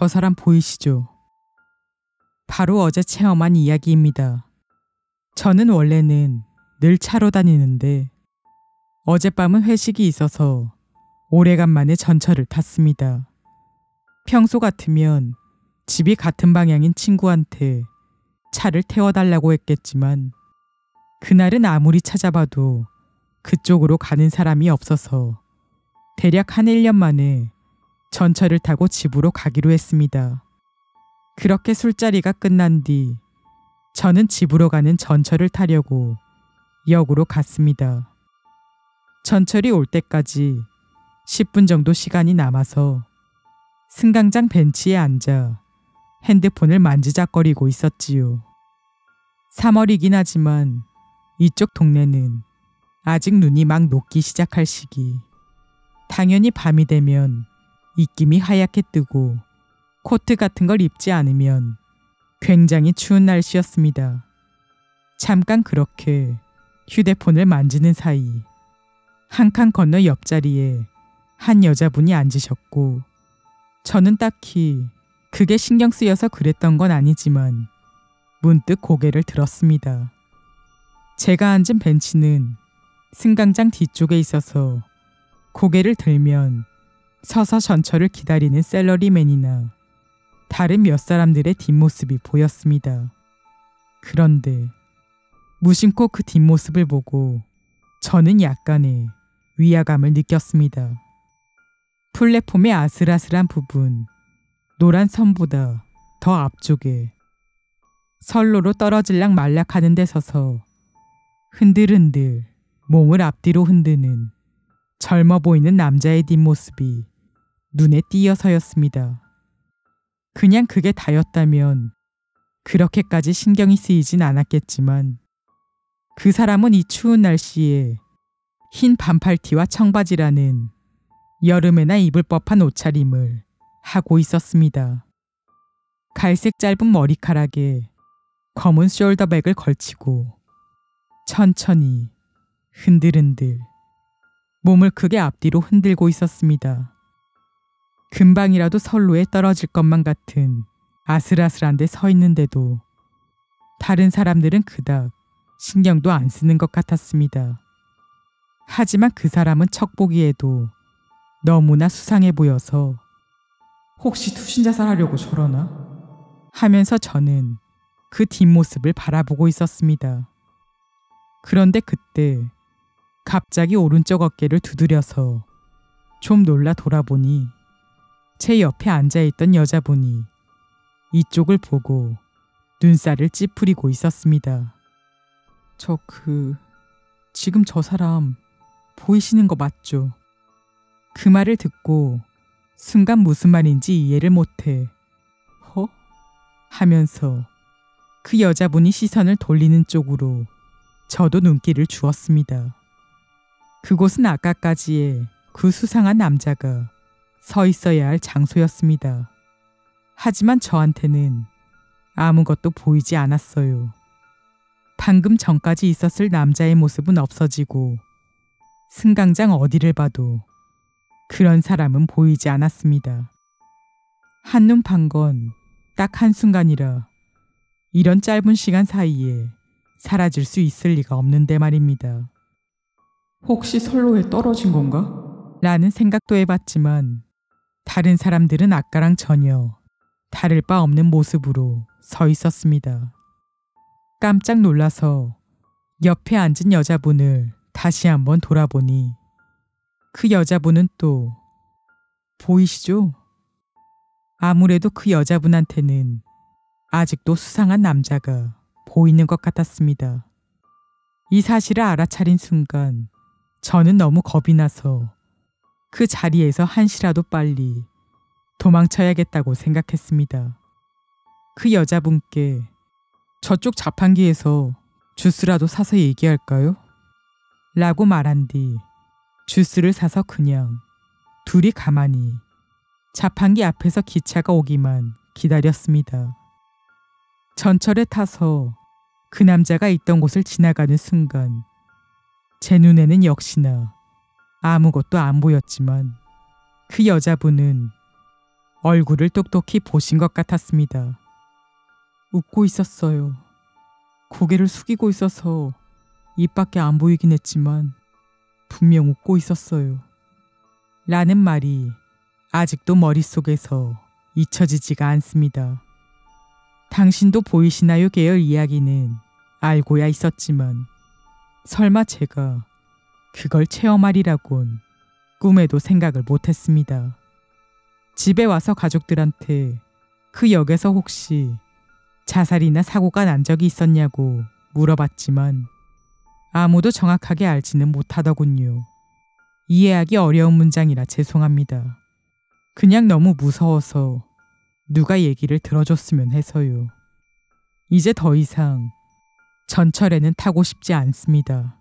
저 사람 보이시죠? 바로 어제 체험한 이야기입니다. 저는 원래는 늘 차로 다니는데 어젯밤은 회식이 있어서 오래간만에 전철을 탔습니다. 평소 같으면 집이 같은 방향인 친구한테 차를 태워달라고 했겠지만 그날은 아무리 찾아봐도 그쪽으로 가는 사람이 없어서 대략 한 1년 만에 전철을 타고 집으로 가기로 했습니다. 그렇게 술자리가 끝난 뒤 저는 집으로 가는 전철을 타려고 역으로 갔습니다. 전철이 올 때까지 10분 정도 시간이 남아서 승강장 벤치에 앉아 핸드폰을 만지작거리고 있었지요. 3월이긴 하지만 이쪽 동네는 아직 눈이 막 녹기 시작할 시기. 당연히 밤이 되면 입김이 하얗게 뜨고 코트 같은 걸 입지 않으면 굉장히 추운 날씨였습니다. 잠깐 그렇게 휴대폰을 만지는 사이 한 칸 건너 옆자리에 한 여자분이 앉으셨고 저는 딱히 그게 신경 쓰여서 그랬던 건 아니지만 문득 고개를 들었습니다. 제가 앉은 벤치는 승강장 뒤쪽에 있어서 고개를 들면 서서 전철을 기다리는 샐러리맨이나 다른 몇 사람들의 뒷모습이 보였습니다. 그런데 무심코 그 뒷모습을 보고 저는 약간의 위화감을 느꼈습니다. 플랫폼의 아슬아슬한 부분, 노란 선보다 더 앞쪽에 선로로 떨어질락 말락하는 데 서서 흔들흔들 몸을 앞뒤로 흔드는 젊어 보이는 남자의 뒷모습이 눈에 띄어서였습니다. 그냥 그게 다였다면 그렇게까지 신경이 쓰이진 않았겠지만 그 사람은 이 추운 날씨에 흰 반팔티와 청바지라는 여름에나 입을 법한 옷차림을 하고 있었습니다. 갈색 짧은 머리카락에 검은 숄더백을 걸치고 천천히 흔들흔들 몸을 크게 앞뒤로 흔들고 있었습니다. 금방이라도 선로에 떨어질 것만 같은 아슬아슬한 데 서 있는데도 다른 사람들은 그닥 신경도 안 쓰는 것 같았습니다. 하지만 그 사람은 척 보기에도 너무나 수상해 보여서 혹시 투신자살하려고 저러나? 하면서 저는 그 뒷모습을 바라보고 있었습니다. 그런데 그때 갑자기 오른쪽 어깨를 두드려서 좀 놀라 돌아보니 제 옆에 앉아있던 여자분이 이쪽을 보고 눈살을 찌푸리고 있었습니다. 지금 저 사람 보이시는 거 맞죠? 그 말을 듣고 순간 무슨 말인지 이해를 못해 하면서 그 여자분이 시선을 돌리는 쪽으로 저도 눈길을 주었습니다. 그곳은 아까까지의 그 수상한 남자가 서 있어야 할 장소였습니다. 하지만 저한테는 아무것도 보이지 않았어요. 방금 전까지 있었을 남자의 모습은 없어지고 승강장 어디를 봐도 그런 사람은 보이지 않았습니다. 한눈 판 건 딱 한순간이라 이런 짧은 시간 사이에 사라질 수 있을 리가 없는데 말입니다. 혹시 선로에 떨어진 건가? 라는 생각도 해봤지만 다른 사람들은 아까랑 전혀 다를 바 없는 모습으로 서 있었습니다. 깜짝 놀라서 옆에 앉은 여자분을 다시 한번 돌아보니 그 여자분은 또 보이시죠? 아무래도 그 여자분한테는 아직도 수상한 남자가 보이는 것 같았습니다. 이 사실을 알아차린 순간 저는 너무 겁이 나서 그 자리에서 한시라도 빨리 도망쳐야겠다고 생각했습니다. 그 여자분께 저쪽 자판기에서 주스라도 사서 얘기할까요? 라고 말한 뒤 주스를 사서 그냥 둘이 가만히 자판기 앞에서 기차가 오기만 기다렸습니다. 전철에 타서 그 남자가 있던 곳을 지나가는 순간 제 눈에는 역시나 아무것도 안 보였지만 그 여자분은 얼굴을 똑똑히 보신 것 같았습니다. 웃고 있었어요. 고개를 숙이고 있어서 입밖에 안 보이긴 했지만 분명 웃고 있었어요. 라는 말이 아직도 머릿속에서 잊혀지지가 않습니다. 당신도 보이시나요? 계열 이야기는 알고야 있었지만 설마 제가 그걸 체험하리라곤 꿈에도 생각을 못했습니다. 집에 와서 가족들한테 그 역에서 혹시 자살이나 사고가 난 적이 있었냐고 물어봤지만 아무도 정확하게 알지는 못하더군요. 이해하기 어려운 문장이라 죄송합니다. 그냥 너무 무서워서 누가 얘기를 들어줬으면 해서요. 이제 더 이상 전철에는 타고 싶지 않습니다.